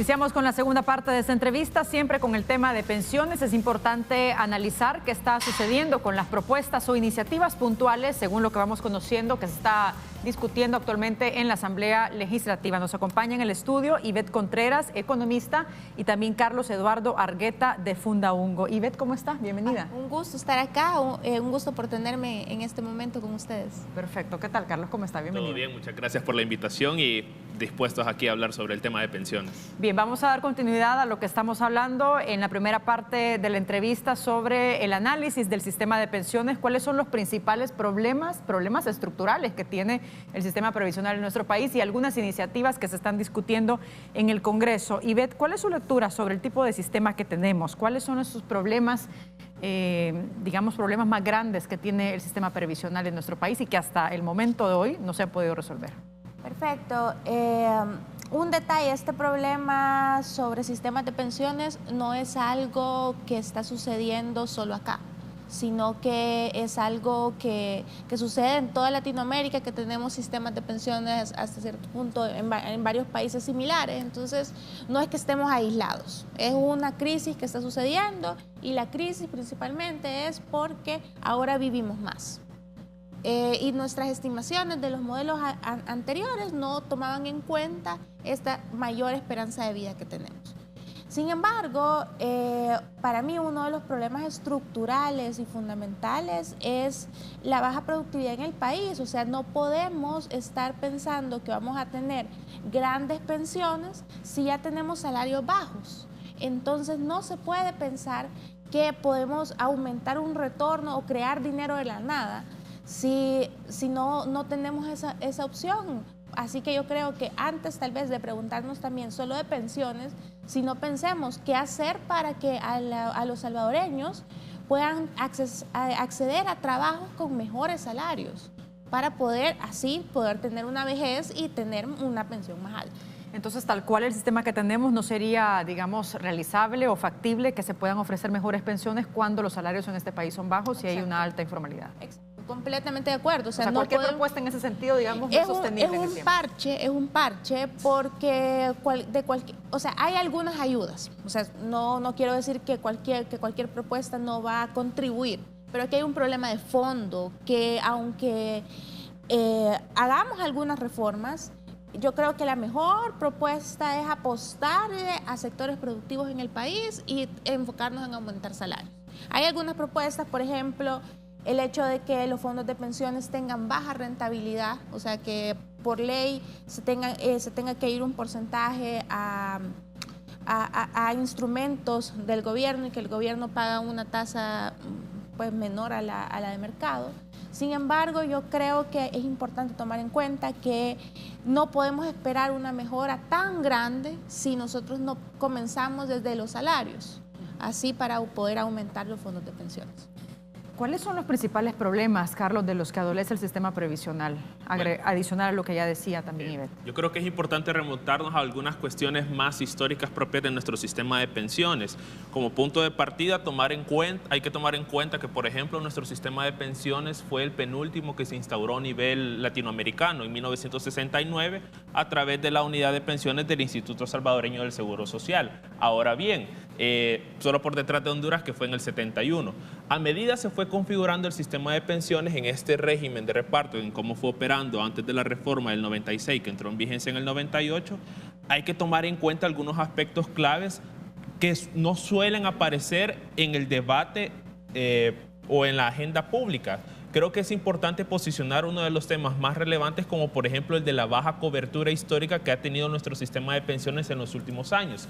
Iniciamos con la segunda parte de esta entrevista, siempre con el tema de pensiones. Es importante analizar qué está sucediendo con las propuestas o iniciativas puntuales, según lo que vamos conociendo, que se está discutiendo actualmente en la Asamblea Legislativa. Nos acompaña en el estudio Ivette Contreras, economista, y también Carlos Eduardo Argueta, de Fundaungo. Ivette, ¿cómo está? Bienvenida. Un gusto estar acá, un gusto por tenerme en este momento con ustedes. Perfecto. ¿Qué tal, Carlos? ¿Cómo está? Bienvenido. Todo bien, muchas gracias por la invitación y dispuestos aquí a hablar sobre el tema de pensiones. Bien, vamos a dar continuidad a lo que estamos hablando en la primera parte de la entrevista sobre el análisis del sistema de pensiones. ¿Cuáles son los principales problemas estructurales que tiene el sistema previsional en nuestro país y algunas iniciativas que se están discutiendo en el Congreso? Ivette, ¿cuál es su lectura sobre el tipo de sistema que tenemos? ¿Cuáles son esos problemas, problemas más grandes que tiene el sistema previsional en nuestro país y que hasta el momento de hoy no se han podido resolver? Perfecto. Un detalle, este problema sobre sistemas de pensiones no es algo que está sucediendo solo acá, sino que es algo que sucede en toda Latinoamérica, que tenemos sistemas de pensiones hasta cierto punto en varios países similares. Entonces, no es que estemos aislados, es una crisis que está sucediendo y la crisis principalmente es porque ahora vivimos más. Y nuestras estimaciones de los modelos anteriores no tomaban en cuenta esta mayor esperanza de vida que tenemos. Sin embargo, para mí uno de los problemas estructurales y fundamentales es la baja productividad en el país. O sea, no podemos estar pensando que vamos a tener grandes pensiones si ya tenemos salarios bajos. Entonces no se puede pensar que podemos aumentar un retorno o crear dinero de la nada si no tenemos esa opción. Así que yo creo que antes tal vez de preguntarnos también solo de pensiones, si no pensemos qué hacer para que a los salvadoreños puedan acceder a trabajos con mejores salarios para poder tener una vejez y tener una pensión más alta. Entonces, tal cual el sistema que tenemos no sería, digamos, realizable o factible que se puedan ofrecer mejores pensiones cuando los salarios en este país son bajos y hay una alta informalidad. Exacto. Completamente de acuerdo. O sea, no cualquier propuesta en ese sentido, digamos, no es sostenible. Es un parche porque hay algunas ayudas. O sea, no quiero decir que cualquier propuesta no va a contribuir, pero aquí hay un problema de fondo que aunque hagamos algunas reformas, yo creo que la mejor propuesta es apostarle a sectores productivos en el país y enfocarnos en aumentar salarios. Hay algunas propuestas, por ejemplo, el hecho de que los fondos de pensiones tengan baja rentabilidad, o sea que por ley se tenga que ir un porcentaje a instrumentos del gobierno y que el gobierno paga una tasa pues menor a la de mercado. Sin embargo, yo creo que es importante tomar en cuenta que no podemos esperar una mejora tan grande si nosotros no comenzamos desde los salarios, así para poder aumentar los fondos de pensiones. ¿Cuáles son los principales problemas, Carlos, de los que adolece el sistema previsional? Adicional a lo que ya decía también Ivette. Yo creo que es importante remontarnos a algunas cuestiones más históricas propias de nuestro sistema de pensiones. Como punto de partida, hay que tomar en cuenta que, por ejemplo, nuestro sistema de pensiones fue el penúltimo que se instauró a nivel latinoamericano en 1969 a través de la unidad de pensiones del Instituto Salvadoreño del Seguro Social. Ahora bien, solo por detrás de Honduras, que fue en el 71. A medida se fue configurando el sistema de pensiones en este régimen de reparto, en cómo fue operando antes de la reforma del 96, que entró en vigencia en el 98, hay que tomar en cuenta algunos aspectos claves que no suelen aparecer en el debate o en la agenda pública. Creo que es importante posicionar uno de los temas más relevantes, como por ejemplo el de la baja cobertura histórica que ha tenido nuestro sistema de pensiones en los últimos años.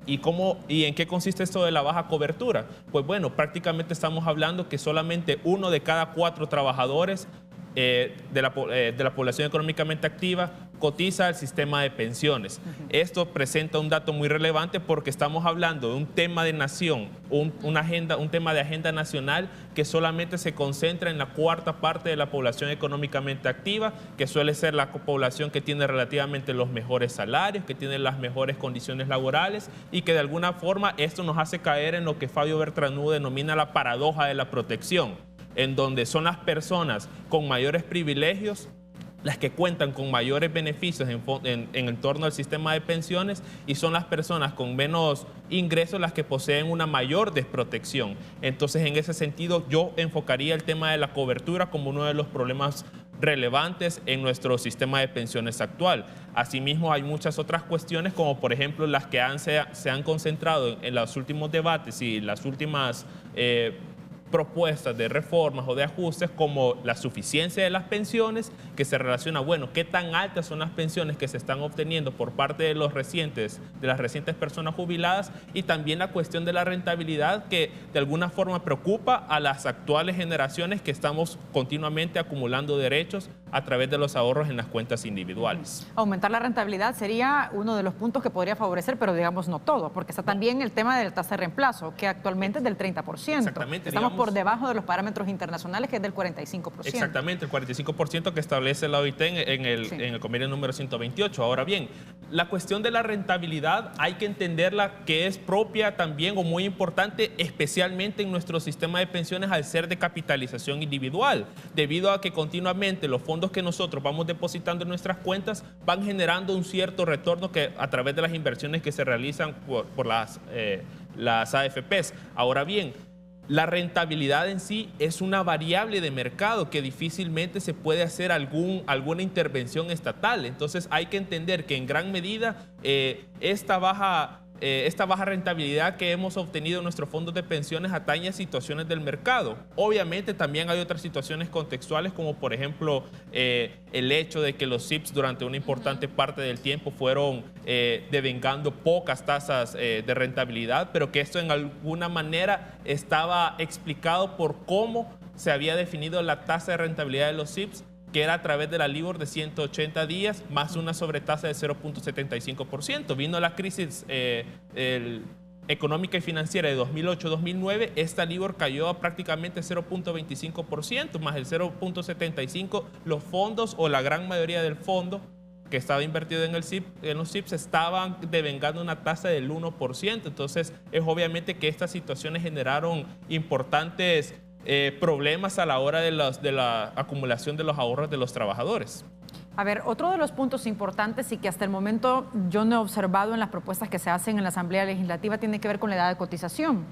¿Y en qué consiste esto de la baja cobertura? Pues bueno, prácticamente estamos hablando que solamente 1 de cada 4 trabajadores de la población económicamente activa cotiza al sistema de pensiones. Esto presenta un dato muy relevante porque estamos hablando de un tema de nación, un tema de agenda nacional que solamente se concentra en la cuarta parte de la población económicamente activa, que suele ser la población que tiene relativamente los mejores salarios, que tiene las mejores condiciones laborales y que de alguna forma esto nos hace caer en lo que Fabio Bertranú denomina la paradoja de la protección, en donde son las personas con mayores privilegios las que cuentan con mayores beneficios en torno al sistema de pensiones, y son las personas con menos ingresos las que poseen una mayor desprotección. Entonces, en ese sentido, yo enfocaría el tema de la cobertura como uno de los problemas relevantes en nuestro sistema de pensiones actual. Asimismo, hay muchas otras cuestiones, como por ejemplo las que se han concentrado en los últimos debates y las últimas propuestas de reformas o de ajustes, como la suficiencia de las pensiones, que se relaciona, bueno, qué tan altas son las pensiones que se están obteniendo por parte de las recientes personas jubiladas, y también la cuestión de la rentabilidad, que de alguna forma preocupa a las actuales generaciones que estamos continuamente acumulando derechos a través de los ahorros en las cuentas individuales. Aumentar la rentabilidad sería uno de los puntos que podría favorecer, pero digamos no todo, porque está también el tema de la tasa de reemplazo, que actualmente es del 30%. Exactamente. Estamos por debajo de los parámetros internacionales, que es del 45%. Exactamente, el 45% que establece la OIT en el convenio número 128. Ahora bien, la cuestión de la rentabilidad hay que entenderla que es propia también, o muy importante, especialmente en nuestro sistema de pensiones, al ser de capitalización individual, debido a que continuamente los fondos que nosotros vamos depositando en nuestras cuentas van generando un cierto retorno que a través de las inversiones que se realizan por las AFPs. Ahora bien, la rentabilidad en sí es una variable de mercado que difícilmente se puede hacer alguna intervención estatal. Entonces hay que entender que en gran medida esta baja rentabilidad que hemos obtenido en nuestros fondos de pensiones atañe a situaciones del mercado. Obviamente también hay otras situaciones contextuales, como por ejemplo el hecho de que los SIPs durante una importante parte del tiempo fueron devengando pocas tasas de rentabilidad, pero que esto en alguna manera estaba explicado por cómo se había definido la tasa de rentabilidad de los SIPs, que era a través de la LIBOR de 180 días más una sobretasa de 0.75%. Vino la crisis económica y financiera de 2008-2009, esta LIBOR cayó a prácticamente 0.25%, más el 0.75%. Los fondos, o la gran mayoría del fondo que estaba invertido en los SIPs, estaban devengando una tasa del 1%. Entonces, es obviamente que estas situaciones generaron importantes problemas a la hora de la acumulación de los ahorros de los trabajadores. A ver, otro de los puntos importantes y que hasta el momento yo no he observado en las propuestas que se hacen en la Asamblea Legislativa tiene que ver con la edad de cotización.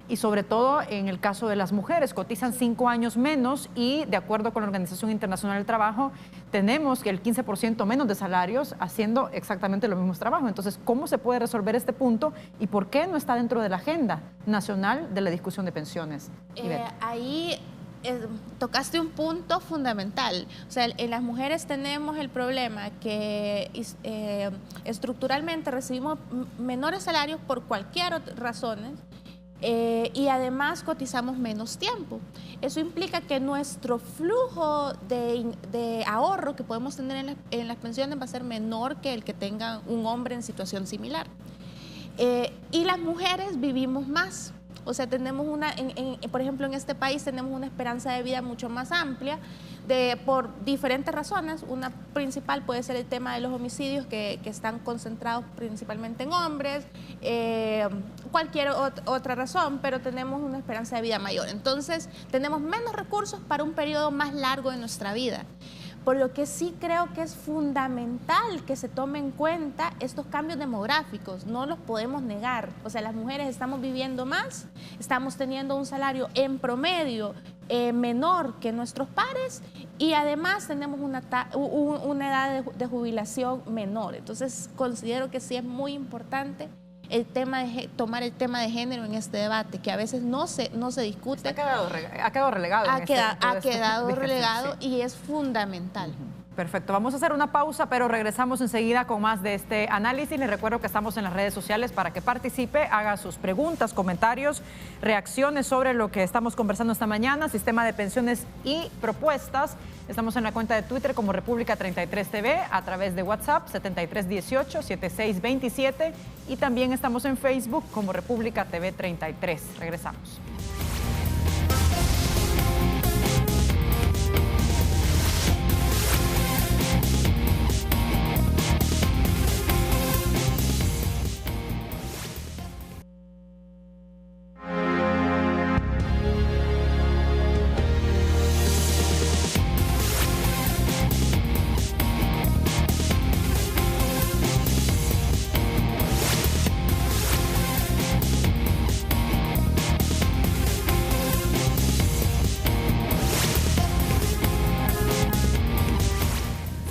Y sobre todo en el caso de las mujeres, cotizan 5 años menos, y de acuerdo con la Organización Internacional del Trabajo, tenemos que el 15% menos de salarios haciendo exactamente los mismos trabajos. Entonces, ¿cómo se puede resolver este punto y por qué no está dentro de la agenda nacional de la discusión de pensiones? Ahí tocaste un punto fundamental. O sea, en las mujeres tenemos el problema que estructuralmente recibimos menores salarios por cualquier razones. Y además cotizamos menos tiempo. Eso implica que nuestro flujo de ahorro que podemos tener en las pensiones va a ser menor que el que tenga un hombre en situación similar. Y las mujeres vivimos más. O sea, tenemos por ejemplo, en este país tenemos una esperanza de vida mucho más amplia por diferentes razones. Una principal puede ser el tema de los homicidios que están concentrados principalmente en hombres, cualquier otra razón, pero tenemos una esperanza de vida mayor. Entonces, tenemos menos recursos para un periodo más largo de nuestra vida. Por lo que sí creo que es fundamental que se tome en cuenta estos cambios demográficos, no los podemos negar. O sea, las mujeres estamos viviendo más, estamos teniendo un salario en promedio menor que nuestros pares, y además tenemos una edad de jubilación menor. Entonces, considero que sí es muy importante el tema tomar el tema de género en este debate, que a veces no se discute. Ha quedado relegado. Ha quedado relegado y es fundamental. Perfecto, vamos a hacer una pausa, pero regresamos enseguida con más de este análisis. Les recuerdo que estamos en las redes sociales para que participe, haga sus preguntas, comentarios, reacciones sobre lo que estamos conversando esta mañana, sistema de pensiones y propuestas. Estamos en la cuenta de Twitter como República 33 TV, a través de WhatsApp 7318-7627, y también estamos en Facebook como República TV 33. Regresamos.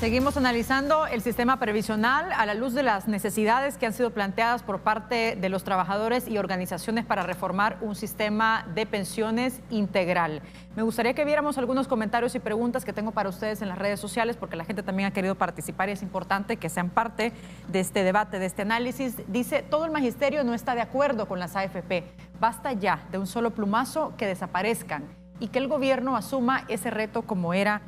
Seguimos analizando el sistema previsional a la luz de las necesidades que han sido planteadas por parte de los trabajadores y organizaciones para reformar un sistema de pensiones integral. Me gustaría que viéramos algunos comentarios y preguntas que tengo para ustedes en las redes sociales, porque la gente también ha querido participar y es importante que sean parte de este debate, de este análisis. Dice, todo el magisterio no está de acuerdo con las AFP. Basta ya de un solo plumazo que desaparezcan y que el gobierno asuma ese reto como era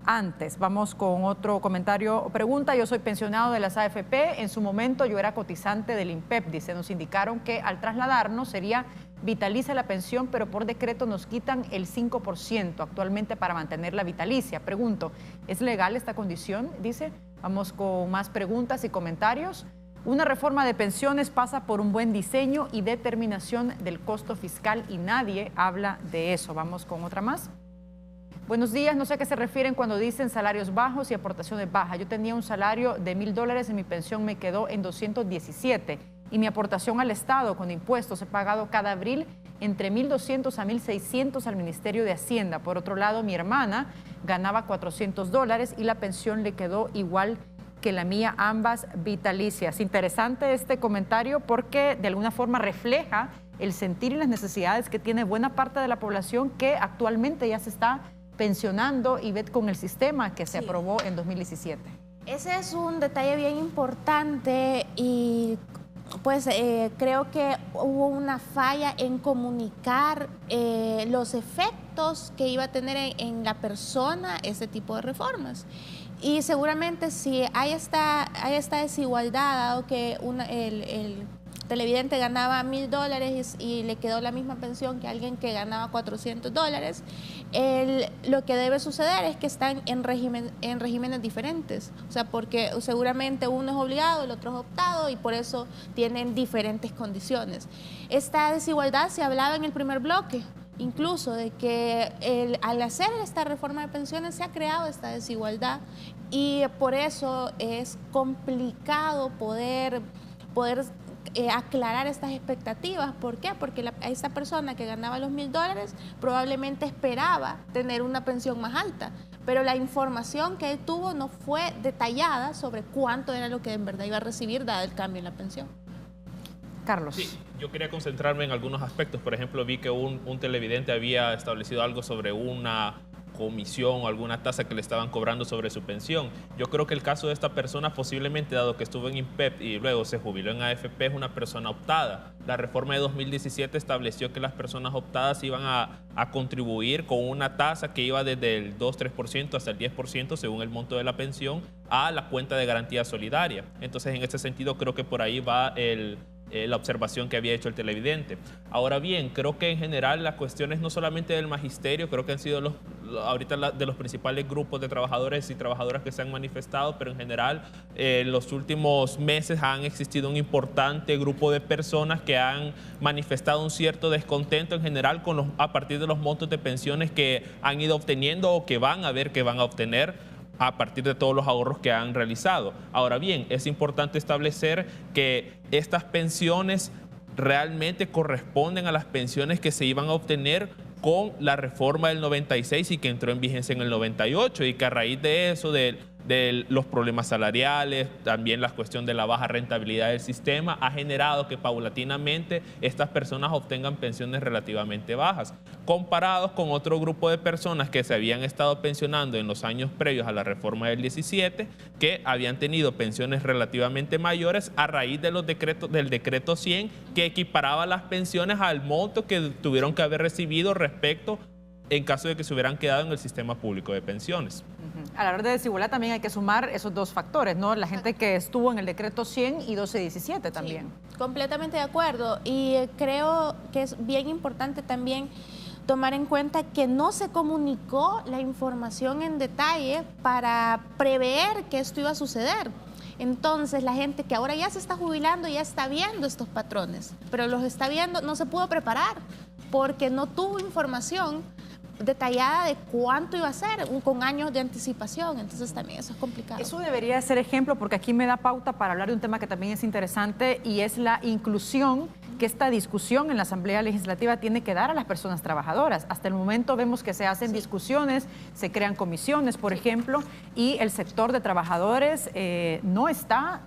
antes. Vamos con otro comentario o pregunta. Yo soy pensionado de las AFP. En su momento yo era cotizante del INPEP. Dice, nos indicaron que al trasladarnos sería vitalicia la pensión, pero por decreto nos quitan el 5% actualmente para mantener la vitalicia. Pregunto, ¿es legal esta condición? Dice, vamos con más preguntas y comentarios. Una reforma de pensiones pasa por un buen diseño y determinación del costo fiscal y nadie habla de eso. Vamos con otra más. Buenos días, no sé a qué se refieren cuando dicen salarios bajos y aportaciones bajas. Yo tenía un salario de $1,000 y mi pensión me quedó en 217 y mi aportación al Estado con impuestos he pagado cada abril entre 1.200 a 1.600 al Ministerio de Hacienda. Por otro lado, mi hermana ganaba $400 y la pensión le quedó igual que la mía, ambas vitalicias. Interesante este comentario porque de alguna forma refleja el sentir y las necesidades que tiene buena parte de la población que actualmente ya se está pensionando y ve con el sistema que se aprobó en 2017. Ese es un detalle bien importante y pues creo que hubo una falla en comunicar los efectos que iba a tener en la persona ese tipo de reformas. Y seguramente si hay esta desigualdad, dado que el televidente ganaba $1,000 y le quedó la misma pensión que alguien que ganaba $400, lo que debe suceder es que están en regímenes diferentes. O sea, porque seguramente uno es obligado, el otro es optado y por eso tienen diferentes condiciones. Esta desigualdad se hablaba en el primer bloque, incluso de que al hacer esta reforma de pensiones se ha creado esta desigualdad y por eso es complicado poder aclarar estas expectativas. ¿Por qué? Porque esa persona que ganaba los $1,000 probablemente esperaba tener una pensión más alta, pero la información que él tuvo no fue detallada sobre cuánto era lo que en verdad iba a recibir dado el cambio en la pensión. Carlos. Sí, yo quería concentrarme en algunos aspectos. Por ejemplo, vi que un televidente había establecido algo sobre una comisión o alguna tasa que le estaban cobrando sobre su pensión. Yo creo que el caso de esta persona, posiblemente dado que estuvo en INPEP y luego se jubiló en AFP, es una persona optada. La reforma de 2017 estableció que las personas optadas iban a contribuir con una tasa que iba desde el 2-3% hasta el 10% según el monto de la pensión a la cuenta de garantía solidaria. Entonces, en ese sentido, creo que por ahí va la observación que había hecho el televidente. Ahora bien, creo que en general las cuestiones no solamente del magisterio, creo que han sido ahorita de los principales grupos de trabajadores y trabajadoras que se han manifestado, pero en general en los últimos meses han existido un importante grupo de personas que han manifestado un cierto descontento en general a partir de los montos de pensiones que han ido obteniendo o que van a ver que van a obtener a partir de todos los ahorros que han realizado. Ahora bien, es importante establecer que estas pensiones realmente corresponden a las pensiones que se iban a obtener con la reforma del 96 y que entró en vigencia en el 98 y que a raíz de eso, de los problemas salariales, también la cuestión de la baja rentabilidad del sistema, ha generado que paulatinamente estas personas obtengan pensiones relativamente bajas, comparados con otro grupo de personas que se habían estado pensionando en los años previos a la reforma del 17, que habían tenido pensiones relativamente mayores a raíz de los del decreto 100, que equiparaba las pensiones al monto que tuvieron que haber recibido respecto en caso de que se hubieran quedado en el sistema público de pensiones. A la hora de desigualdad también hay que sumar esos dos factores, ¿no? La gente que estuvo en el decreto 100 y 1217 también. Sí, completamente de acuerdo. Y creo que es bien importante también tomar en cuenta que no se comunicó la información en detalle para prever que esto iba a suceder. Entonces, la gente que ahora ya se está jubilando ya está viendo estos patrones, pero los está viendo, no se pudo preparar porque no tuvo información detallada de cuánto iba a ser, con años de anticipación. Entonces también eso es complicado. Eso debería ser ejemplo porque aquí me da pauta para hablar de un tema que también es interesante y es la inclusión que esta discusión en la Asamblea Legislativa tiene que dar a las personas trabajadoras. Hasta el momento vemos que se hacen discusiones, se crean comisiones, por ejemplo, y el sector de trabajadores no está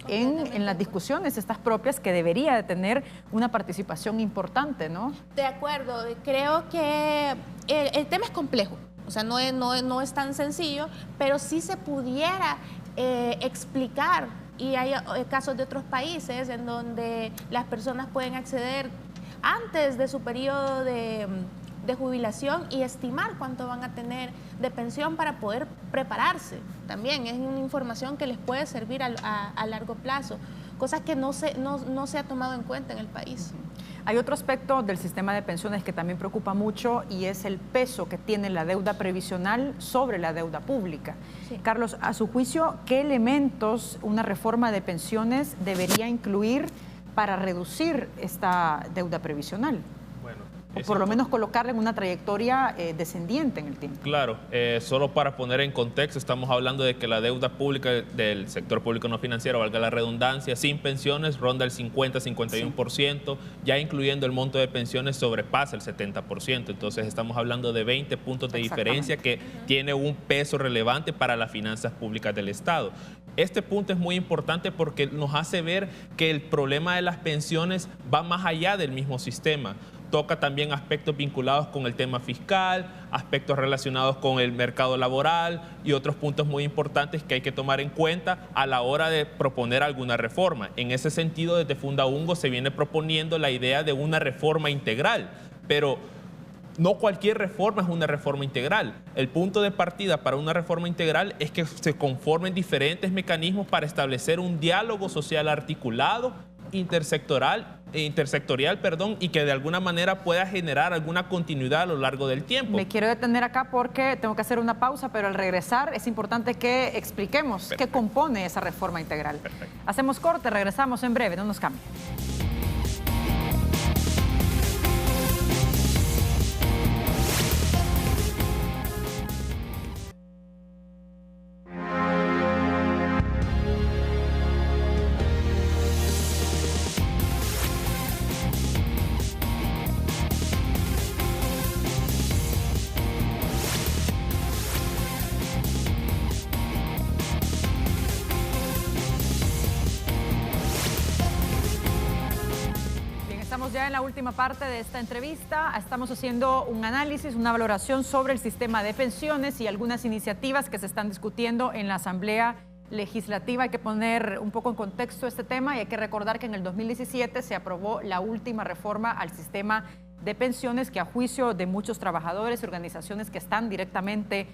en las discusiones estas propias, que debería de tener una participación importante, ¿no? De acuerdo, creo que el tema es complejo, o sea, no es tan sencillo, pero sí se pudiera explicar, y hay casos de otros países en donde las personas pueden acceder antes de su periodo de jubilación y estimar cuánto van a tener de pensión para poder prepararse. También es una información que les puede servir a largo plazo, cosas que no se ha tomado en cuenta en el país. Hay otro aspecto del sistema de pensiones que también preocupa mucho, y es el peso que tiene la deuda previsional sobre la deuda pública. Sí. Carlos, a su juicio, ¿qué elementos una reforma de pensiones debería incluir para reducir esta deuda previsional? O por lo menos colocarla en una trayectoria descendiente en el tiempo. Claro, solo para poner en contexto, estamos hablando de que la deuda pública del sector público no financiero, valga la redundancia, sin pensiones ronda el 50-51%, sí. Ya incluyendo el monto de pensiones sobrepasa el 70%, entonces estamos hablando de 20 puntos de diferencia que tiene un peso relevante para las finanzas públicas del Estado. Este punto es muy importante porque nos hace ver que el problema de las pensiones va más allá del mismo sistema. Toca también aspectos vinculados con el tema fiscal, aspectos relacionados con el mercado laboral y otros puntos muy importantes que hay que tomar en cuenta a la hora de proponer alguna reforma. En ese sentido, desde Fundaungo se viene proponiendo la idea de una reforma integral, pero no cualquier reforma es una reforma integral. El punto de partida para una reforma integral es que se conformen diferentes mecanismos para establecer un diálogo social articulado, intersectorial, y que de alguna manera pueda generar alguna continuidad a lo largo del tiempo. Me quiero detener acá porque tengo que hacer una pausa, pero al regresar es importante que expliquemos qué compone esa reforma integral. Perfecto. Hacemos corte, regresamos en breve, no nos cambien. Ya en la última parte de esta entrevista estamos haciendo un análisis, una valoración sobre el sistema de pensiones y algunas iniciativas que se están discutiendo en la Asamblea Legislativa. Hay que poner un poco en contexto este tema y hay que recordar que en el 2017 se aprobó la última reforma al sistema de pensiones que, a juicio de muchos trabajadores y organizaciones que están directamente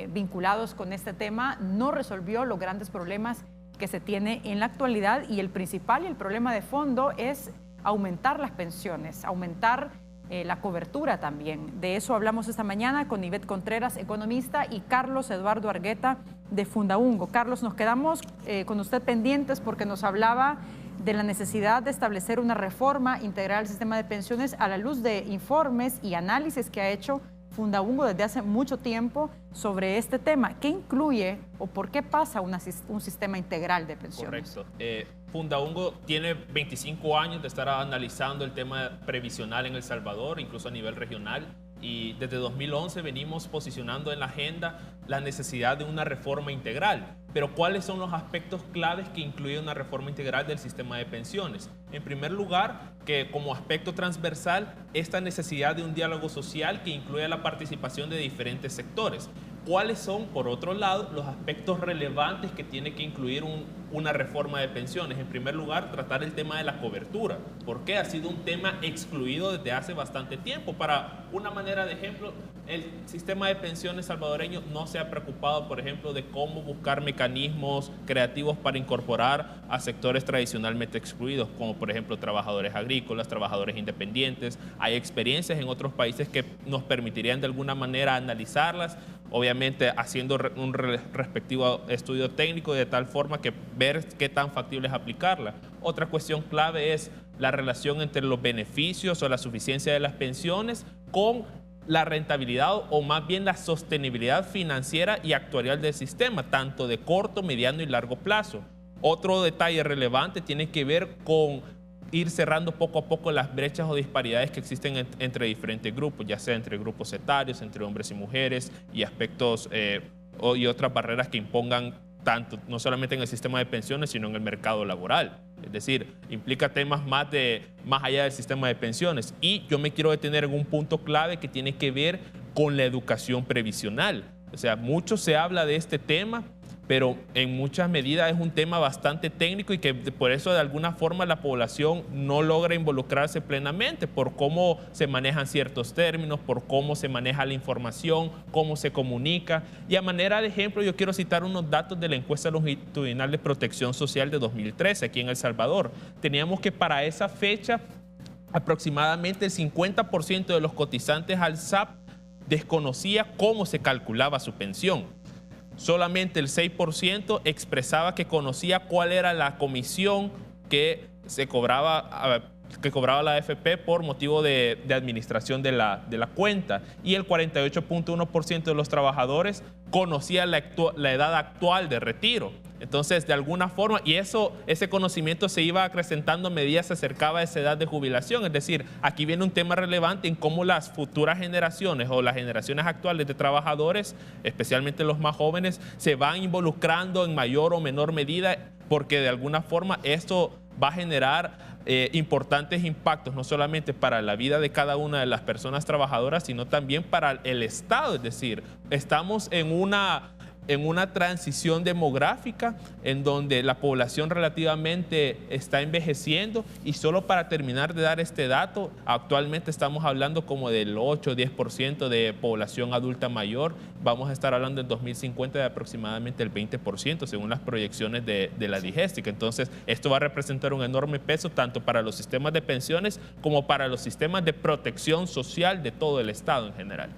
vinculados con este tema, no resolvió los grandes problemas que se tiene en la actualidad, y el principal y el problema de fondo es aumentar las pensiones, aumentar la cobertura también. De eso hablamos esta mañana con Ivette Contreras, economista, y Carlos Eduardo Argueta, de Fundaungo. Carlos, nos quedamos con usted pendientes porque nos hablaba de la necesidad de establecer una reforma integral al sistema de pensiones a la luz de informes y análisis que ha hecho Fundaungo desde hace mucho tiempo sobre este tema. ¿Qué incluye o por qué pasa un sistema integral de pensiones? Correcto. Fundaungo tiene 25 años de estar analizando el tema previsional en El Salvador, incluso a nivel regional, y desde 2011 venimos posicionando en la agenda la necesidad de una reforma integral. Pero ¿cuáles son los aspectos claves que incluye una reforma integral del sistema de pensiones? En primer lugar, que como aspecto transversal, esta necesidad de un diálogo social que incluya la participación de diferentes sectores. ¿Cuáles son, por otro lado, los aspectos relevantes que tiene que incluir una reforma de pensiones? En primer lugar, tratar el tema de la cobertura, porque ha sido un tema excluido desde hace bastante tiempo. Para una manera de ejemplo, el sistema de pensiones salvadoreño no se ha preocupado, por ejemplo, de cómo buscar mecanismos creativos para incorporar a sectores tradicionalmente excluidos, como por ejemplo trabajadores agrícolas, trabajadores independientes. Hay experiencias en otros países que nos permitirían de alguna manera analizarlas, obviamente haciendo un respectivo estudio técnico, de tal forma que ver qué tan factible es aplicarla. Otra cuestión clave es la relación entre los beneficios o la suficiencia de las pensiones con la rentabilidad, o más bien la sostenibilidad financiera y actuarial del sistema, tanto de corto, mediano y largo plazo. Otro detalle relevante tiene que ver con ir cerrando poco a poco las brechas o disparidades que existen entre diferentes grupos, ya sea entre grupos etarios, entre hombres y mujeres, y aspectos y otras barreras que impongan tanto, no solamente en el sistema de pensiones, sino en el mercado laboral. Es decir, implica temas más allá del sistema de pensiones. Y yo me quiero detener en un punto clave que tiene que ver con la educación previsional. O sea, mucho se habla de este tema, pero en muchas medidas es un tema bastante técnico y que por eso de alguna forma la población no logra involucrarse plenamente por cómo se manejan ciertos términos, por cómo se maneja la información, cómo se comunica. Y a manera de ejemplo, yo quiero citar unos datos de la encuesta longitudinal de protección social de 2013 aquí en El Salvador. Teníamos que para esa fecha aproximadamente el 50% de los cotizantes al SAP desconocía cómo se calculaba su pensión. Solamente el 6% expresaba que conocía cuál era la comisión que cobraba la AFP por motivo de administración de la cuenta. Y el 48.1% de los trabajadores conocía la edad actual de retiro. Entonces, de alguna forma, y ese conocimiento se iba acrecentando a medida que se acercaba a esa edad de jubilación. Es decir, aquí viene un tema relevante en cómo las futuras generaciones o las generaciones actuales de trabajadores, especialmente los más jóvenes, se van involucrando en mayor o menor medida, porque de alguna forma esto va a generar importantes impactos, no solamente para la vida de cada una de las personas trabajadoras, sino también para el Estado. Es decir, estamos en una transición demográfica en donde la población relativamente está envejeciendo, y solo para terminar de dar este dato, actualmente estamos hablando como del 8 o 10% de población adulta mayor. Vamos a estar hablando en 2050 de aproximadamente el 20% según las proyecciones de la Digéstica. Entonces, esto va a representar un enorme peso tanto para los sistemas de pensiones como para los sistemas de protección social de todo el Estado en general.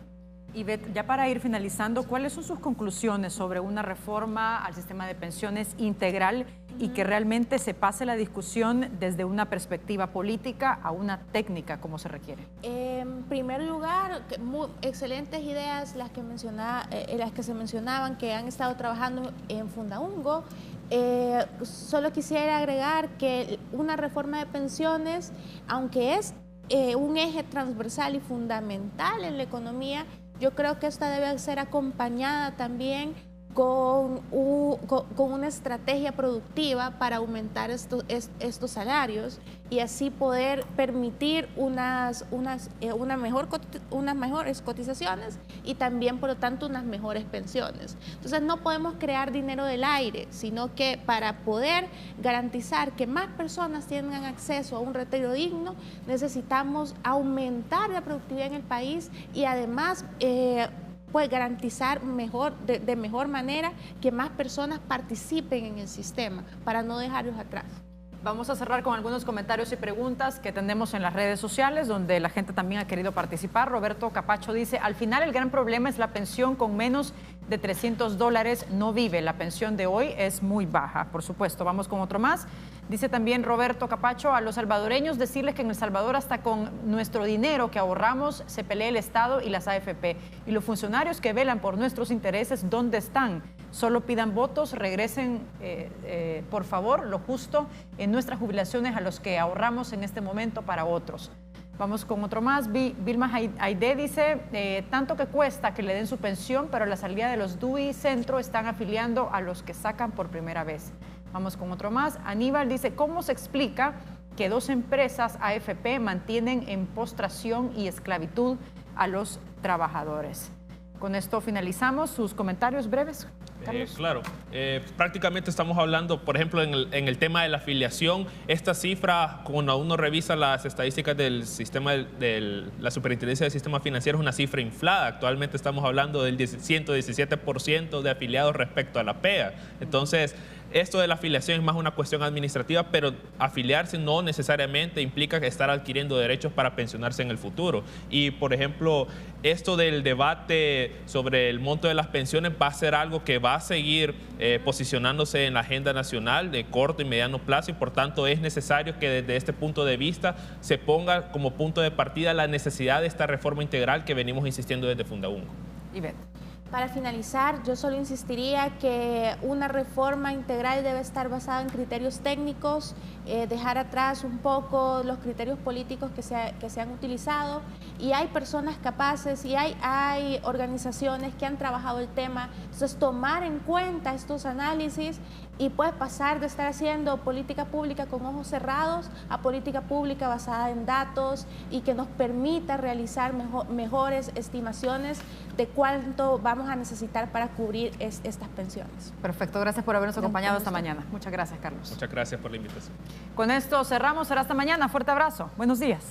Ivette, ya para ir finalizando, ¿cuáles son sus conclusiones sobre una reforma al sistema de pensiones integral y que realmente se pase la discusión desde una perspectiva política a una técnica como se requiere? En primer lugar, excelentes ideas las que se mencionaban, que han estado trabajando en Fundaungo. Solo quisiera agregar que una reforma de pensiones, aunque es un eje transversal y fundamental en la economía, yo creo que esta debe ser acompañada también con una estrategia productiva para aumentar estos salarios y así poder permitir unas mejores cotizaciones y también, por lo tanto, unas mejores pensiones. Entonces, no podemos crear dinero del aire, sino que para poder garantizar que más personas tengan acceso a un retiro digno, necesitamos aumentar la productividad en el país y además pues garantizar de mejor manera que más personas participen en el sistema para no dejarlos atrás. Vamos a cerrar con algunos comentarios y preguntas que tenemos en las redes sociales, donde la gente también ha querido participar. Roberto Capacho dice, al final el gran problema es la pensión con menos de $300 no vive. La pensión de hoy es muy baja, por supuesto. Vamos con otro más. Dice también Roberto Capacho, a los salvadoreños decirles que en El Salvador hasta con nuestro dinero que ahorramos se pelea el Estado y las AFP. Y los funcionarios que velan por nuestros intereses, ¿dónde están? Solo pidan votos, regresen por favor lo justo en nuestras jubilaciones a los que ahorramos en este momento para otros. Vamos con otro más. Vilma Aide dice, tanto que cuesta que le den su pensión, pero a la salida de los DUI Centro están afiliando a los que sacan por primera vez. Vamos con otro más. Aníbal dice, ¿cómo se explica que 2 empresas AFP mantienen en postración y esclavitud a los trabajadores? Con esto finalizamos. ¿Sus comentarios breves, Carlos? Claro, prácticamente estamos hablando, por ejemplo, en el tema de la afiliación, esta cifra, cuando uno revisa las estadísticas del sistema de la Superintendencia del Sistema Financiero, es una cifra inflada. Actualmente estamos hablando del 117% de afiliados respecto a la PEA. Entonces, esto de la afiliación es más una cuestión administrativa, pero afiliarse no necesariamente implica estar adquiriendo derechos para pensionarse en el futuro. Y, por ejemplo, esto del debate sobre el monto de las pensiones va a ser algo que va a seguir posicionándose en la agenda nacional de corto y mediano plazo, y por tanto es necesario que desde este punto de vista se ponga como punto de partida la necesidad de esta reforma integral que venimos insistiendo desde Fundaungo. Ivette. Para finalizar, yo solo insistiría que una reforma integral debe estar basada en criterios técnicos, dejar atrás un poco los criterios políticos que se han utilizado, y hay personas capaces y hay organizaciones que han trabajado el tema. Entonces, tomar en cuenta estos análisis y pues pasar de estar haciendo política pública con ojos cerrados a política pública basada en datos y que nos permita realizar mejores estimaciones de cuánto vamos a necesitar para cubrir estas pensiones. Perfecto, gracias por habernos acompañado esta mañana. Muchas gracias, Carlos. Muchas gracias por la invitación. Con esto cerramos, será hasta mañana. Fuerte abrazo. Buenos días.